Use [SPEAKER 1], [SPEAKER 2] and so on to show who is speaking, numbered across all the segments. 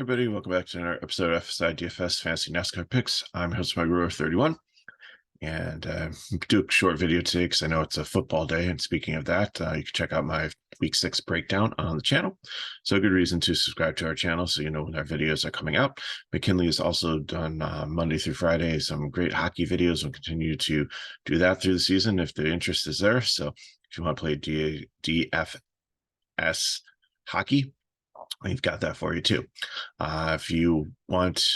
[SPEAKER 1] Everybody, welcome back to another episode of FSI DFS Fantasy NASCAR Picks. I'm your host, Mike31, and do a short video today because I know it's a football day. And speaking of that, you can check out my Week 6 breakdown on the channel. So a good reason to subscribe to our channel so you know when our videos are coming out. McKinley has also done Monday through Friday some great hockey videos and continue to do that through the season if the interest is there. So if you want to play DFS hockey, we've got that for you too. If you want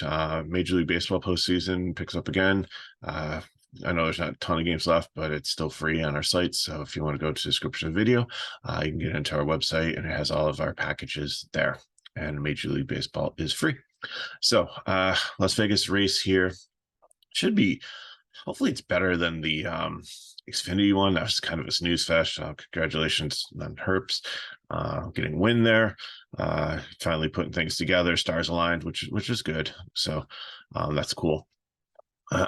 [SPEAKER 1] Major League Baseball postseason picks up again, I know there's not a ton of games left, but it's still free on our site. So if you want to go to the description of the video, you can get into our website and it has all of our packages there. And Major League Baseball is free. So Las Vegas race here should be, hopefully it's better than the Xfinity one. That was kind of a snooze fest. Congratulations on Herps getting a win there. Finally putting things together, stars aligned, which is good. So that's cool.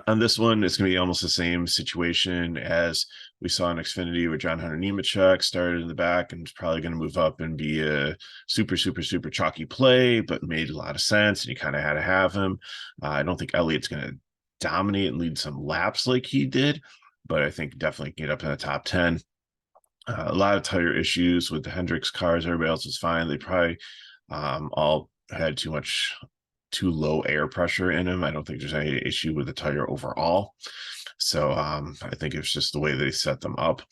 [SPEAKER 1] On this one, it's going to be almost the same situation as we saw in Xfinity, where John Hunter Nemechek started in the back and is probably going to move up and be a super chalky play, but made a lot of sense, and you kind of had to have him. I don't think Elliott's going to dominate and lead some laps like he did, but I think definitely get up in the top 10. A lot of tire issues with the Hendricks cars. Everybody else was fine. They probably all had too low air pressure in them. I don't think there's any issue with the tire overall. So I think it's just the way they set them up.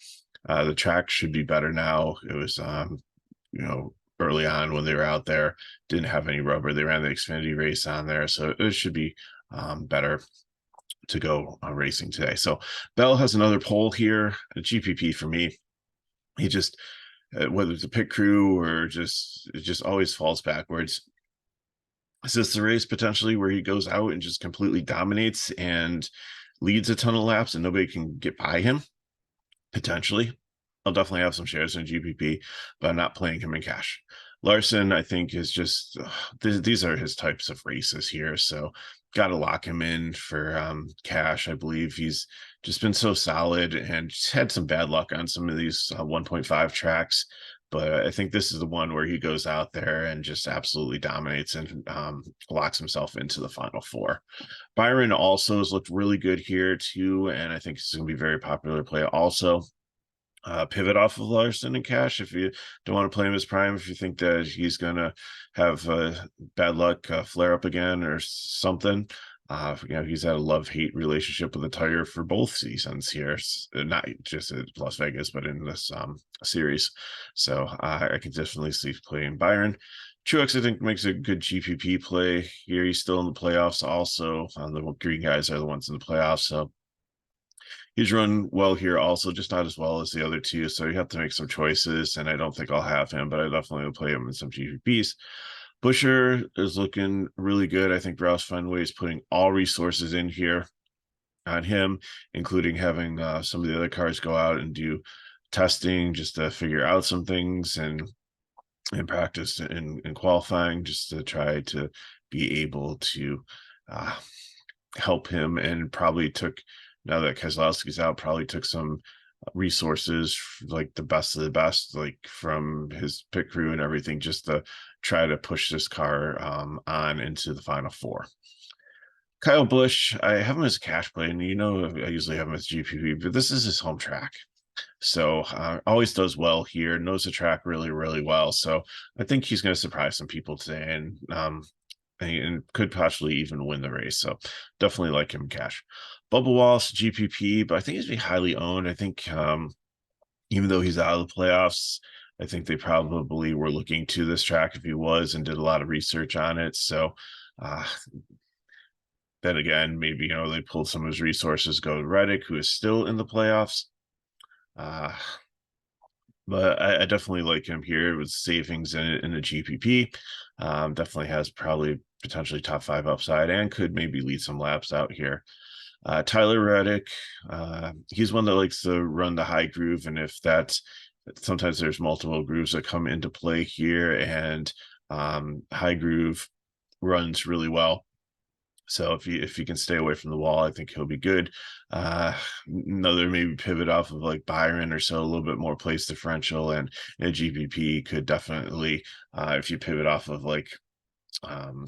[SPEAKER 1] The track should be better now. It was, early on when they were out there, didn't have any rubber. They ran the Xfinity race on there. So it should be better to go racing today. So Bell has another pole here, a GPP for me. He just, whether it's a pit crew or it just always falls backwards. Is this the race potentially where he goes out and just completely dominates and leads a ton of laps and nobody can get by him? Potentially. I'll definitely have some shares in GPP, but I'm not playing him in cash. Larson, I think, is just, these are his types of races here. So got to lock him in for cash. I believe he's just been so solid and just had some bad luck on some of these 1.5 tracks. But I think this is the one where he goes out there and just absolutely dominates and locks himself into the final four. Byron also has looked really good here too, and I think it's going to be a very popular play also. Pivot off of Larson and cash if you don't want to play him as prime, if you think that he's going to have bad luck flare up again or something. He's had a love-hate relationship with the tire for both seasons here, not just at Las Vegas, but in this series. So I can definitely see playing Byron. Truex, I think, makes a good GPP play here. He's still in the playoffs also. The green guys are the ones in the playoffs, so he's run well here also, just not as well as the other two. So you have to make some choices, and I don't think I'll have him, but I definitely will play him in some GPPs. Busher is looking really good. I think Roush Fenway is putting all resources in here on him, including having some of the other cars go out and do testing just to figure out some things and practice in qualifying, just to try to be able to help him. And probably took, now that Keselowski's out, probably took some resources like the best of the best, like from his pit crew and everything, just to try to push this car on into the final four. Kyle Busch, I have him as a cash play, and I usually have him as GPP, but this is his home track. So always does well here, knows the track really well. So I think he's going to surprise some people today and could possibly even win the race. So definitely like him in cash. Bubba Wallace, GPP, but I think he's be highly owned. I think even though he's out of the playoffs, I think they probably were looking to this track if he was and did a lot of research on it. So then again, maybe, they pulled some of his resources, go to Reddick, who is still in the playoffs. But I definitely like him here with savings in the GPP. Definitely has probably potentially top 5 upside and could maybe lead some laps out here. Tyler Reddick, he's one that likes to run the high groove, and if that's, sometimes there's multiple grooves that come into play here, and high groove runs really well. So if he can stay away from the wall, I think he'll be good. Another maybe pivot off of like Byron or so, a little bit more place differential, and a GPP could definitely, if you pivot off of like um,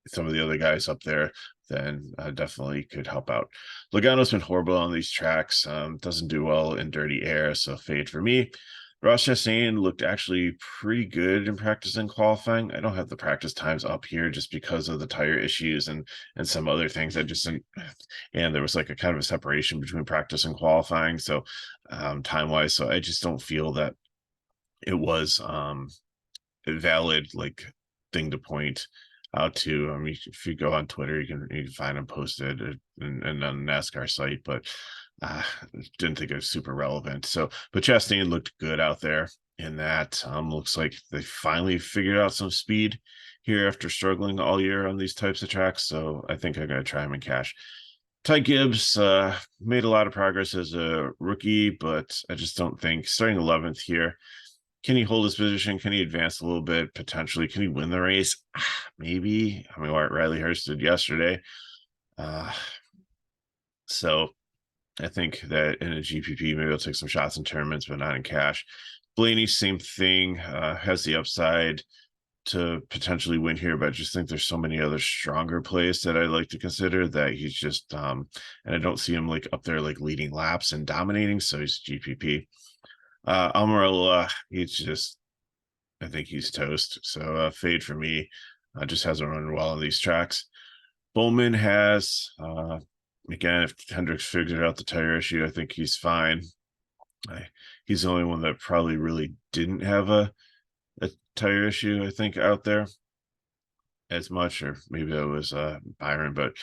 [SPEAKER 1] some of the other guys up there, then definitely could help out. Logano's been horrible on these tracks. Doesn't do well in dirty air, so fade for me. Ross Chastain looked actually pretty good in practice and qualifying. I don't have the practice times up here just because of the tire issues and some other things. I just didn't, and there was like a kind of a separation between practice and qualifying. So time wise, so I just don't feel that it was a valid like thing to point out to. I mean, if you go on Twitter, you can find them posted and on the NASCAR site, but didn't think it was super relevant. So, but Chastain looked good out there in that. Looks like they finally figured out some speed here after struggling all year on these types of tracks. So I think I'm going to try him in cash. Ty Gibbs made a lot of progress as a rookie, but I just don't think starting 11th here. Can he hold his position? Can he advance a little bit? Potentially. Can he win the race? Maybe. I mean, what Riley Hurst did yesterday. So I think that in a GPP, maybe I'll take some shots in tournaments, but not in cash. Blaney, same thing, has the upside to potentially win here, but I just think there's so many other stronger plays that I like to consider that he's just, and I don't see him like up there like leading laps and dominating, so he's GPP. Almirola, he's just, I think he's toast. So fade for me. Just hasn't run well on these tracks. Bowman has, again, if Hendricks figured out the tire issue, I think he's fine. He's the only one that probably really didn't have a tire issue, I think, out there as much, or maybe that was Byron, but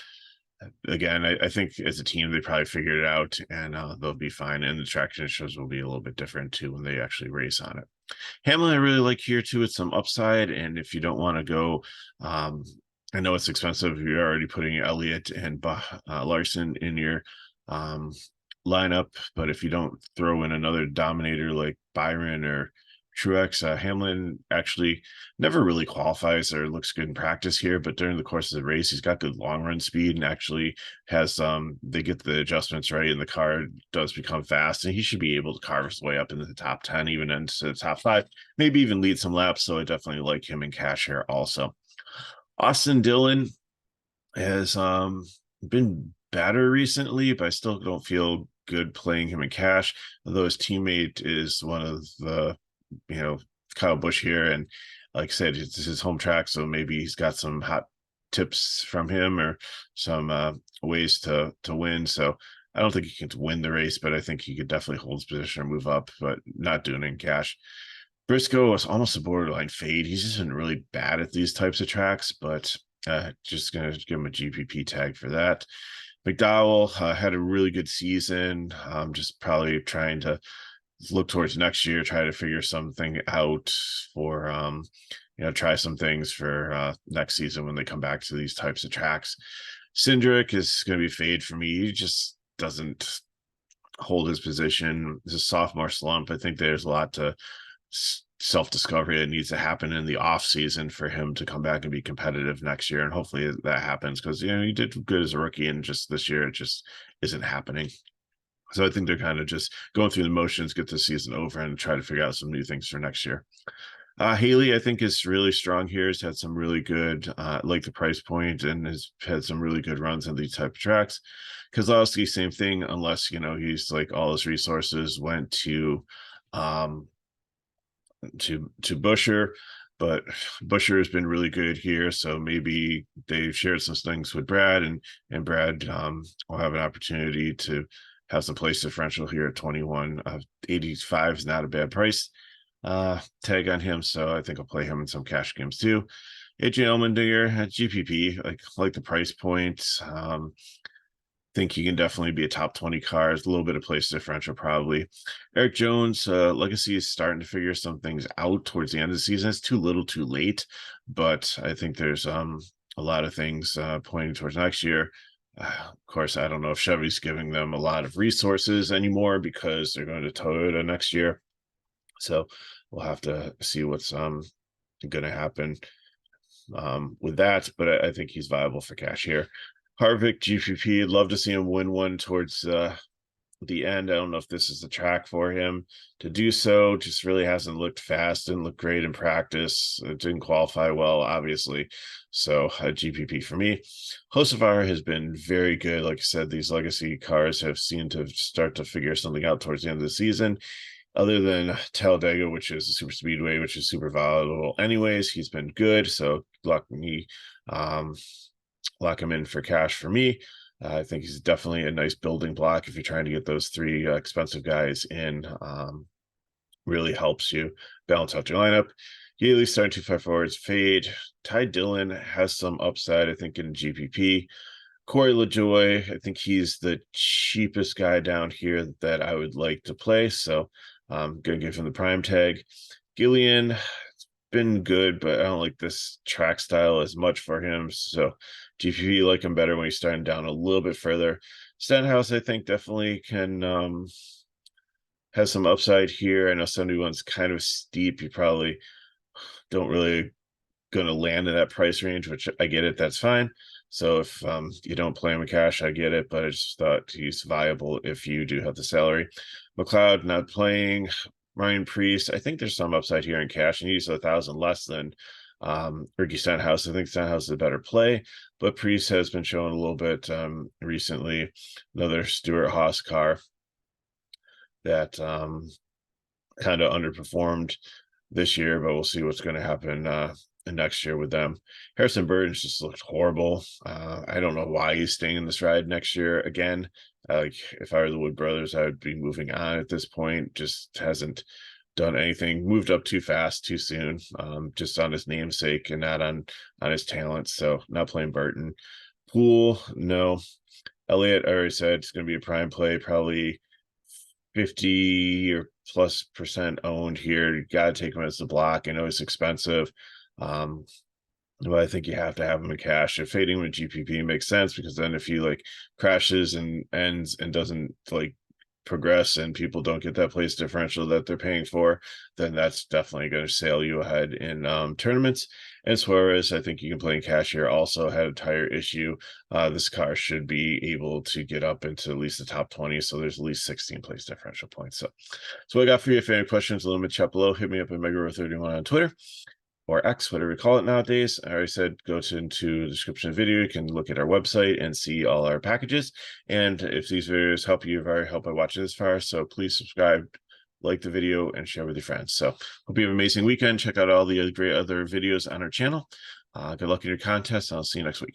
[SPEAKER 1] again, I think as a team, they probably figured it out and they'll be fine. And the traction shows will be a little bit different too when they actually race on it. Hamlin, I really like here too. It's some upside. And if you don't want to go, I know it's expensive. You're already putting Elliott and Larson in your lineup. But if you don't throw in another dominator like Byron or Truex, Hamlin actually never really qualifies or looks good in practice here, but during the course of the race, he's got good long run speed and actually has they get the adjustments right and the car does become fast, and he should be able to carve his way up into the top 10, even into the top 5, maybe even lead some laps. So I definitely like him in cash here also. Austin Dillon has been better recently, but I still don't feel good playing him in cash, although his teammate is one of the Kyle Busch here, and like I said, it's his home track, so maybe he's got some hot tips from him or some ways to win. So I don't think he can win the race, but I think he could definitely hold his position or move up, but not doing it in cash. Briscoe was almost a borderline fade. He's just been really bad at these types of tracks, but just gonna give him a GPP tag for that. McDowell had a really good season. Just probably trying to look towards next year, try to figure something out for try some things for next season when they come back to these types of tracks. Cindric is going to be fade for me. He just doesn't hold his position. It's a sophomore slump. I think there's a lot to self-discovery that needs to happen in the off season for him to come back and be competitive next year, and hopefully that happens, because he did good as a rookie, and just this year it just isn't happening. So I think they're kind of just going through the motions, get the season over, and try to figure out some new things for next year. Haley, I think, is really strong here. Has had some really good, like the price point, and has had some really good runs on these type of tracks. Kozlowski, same thing, unless he's like all his resources went to Busher, but Busher has been really good here, so maybe they've shared some things with Brad, and Brad will have an opportunity to have some place differential here at 21. 85 is not a bad price tag on him, so I think I'll play him in some cash games too. AJ Allmendinger at GPP, like the price point. Think he can definitely be a top 20 car. A little bit of place differential probably. Eric Jones, legacy is starting to figure some things out towards the end of the season. It's too little too late, but I think there's a lot of things pointing towards next year. Of course, I don't know if Chevy's giving them a lot of resources anymore because they're going to Toyota next year. So we'll have to see what's going to happen with that. But I think he's viable for cash here. Harvick, GPP, I'd love to see him win one towards the end. I don't know if this is the track for him to do so. Just really hasn't looked fast, didn't look great in practice. It didn't qualify well, obviously. So a GPP for me. Hocevar has been very good. Like I said, these legacy cars have seemed to start to figure something out towards the end of the season. Other than Talladega, which is a super speedway, which is super volatile anyways, he's been good. So lock him in for cash for me. I think he's definitely a nice building block if you're trying to get those three expensive guys in. Really helps you balance out your lineup. Yaley starting 2-5 forwards, fade. Ty Dillon has some upside, I think, in GPP. Corey LaJoy, I think he's the cheapest guy down here that I would like to play. So I'm going to give him the prime tag. Gillian, been good, but I don't like this track style as much for him. So GPP like him better when he's starting down a little bit further. Stenhouse, I think, definitely can has some upside here. I know 71's kind of steep. You probably don't really going to land in that price range, which I get it. That's fine. So if you don't play him in cash, I get it, but I just thought he's viable if you do have the salary. McLeod not playing. Ryan Priest, I think there's some upside here in cash, and he's 1,000 less than Ricky Stenhouse. I think Stenhouse is a better play, but Priest has been showing a little bit recently. Another Stuart Haas car that kind of underperformed this year, but we'll see what's going to happen next year with them. Harrison Burton's just looked horrible. I don't know why he's staying in this ride next year again. Like if I were the Wood brothers, I would be moving on at this point. Just hasn't done anything, moved up too fast, too soon, just on his namesake and not on his talent. So not playing Burton. Poole, no. Elliott, I already said it's going to be a prime play, probably 50 or plus % owned here. You got to take him as the block. I know it's expensive. But I think you have to have him in cash. If fading with GPP makes sense, because then if he like crashes and ends and doesn't like progress and people don't get that place differential that they're paying for, then that's definitely going to sail you ahead in tournaments. And Suarez, I think you can play in cash here. Also had a tire issue. This car should be able to get up into at least the top 20. So there's at least 16 place differential points. So what I got for you. If you have any questions, leave them in the chat below. Hit me up at Megaro31 on Twitter, or X, whatever we call it nowadays. I already said go into the description of the video. You can look at our website and see all our packages. And if these videos help you, you've already helped by watching this far. So please subscribe, like the video, and share with your friends. So hope you have an amazing weekend. Check out all the great other videos on our channel. Good luck in your contest, and I'll see you next week.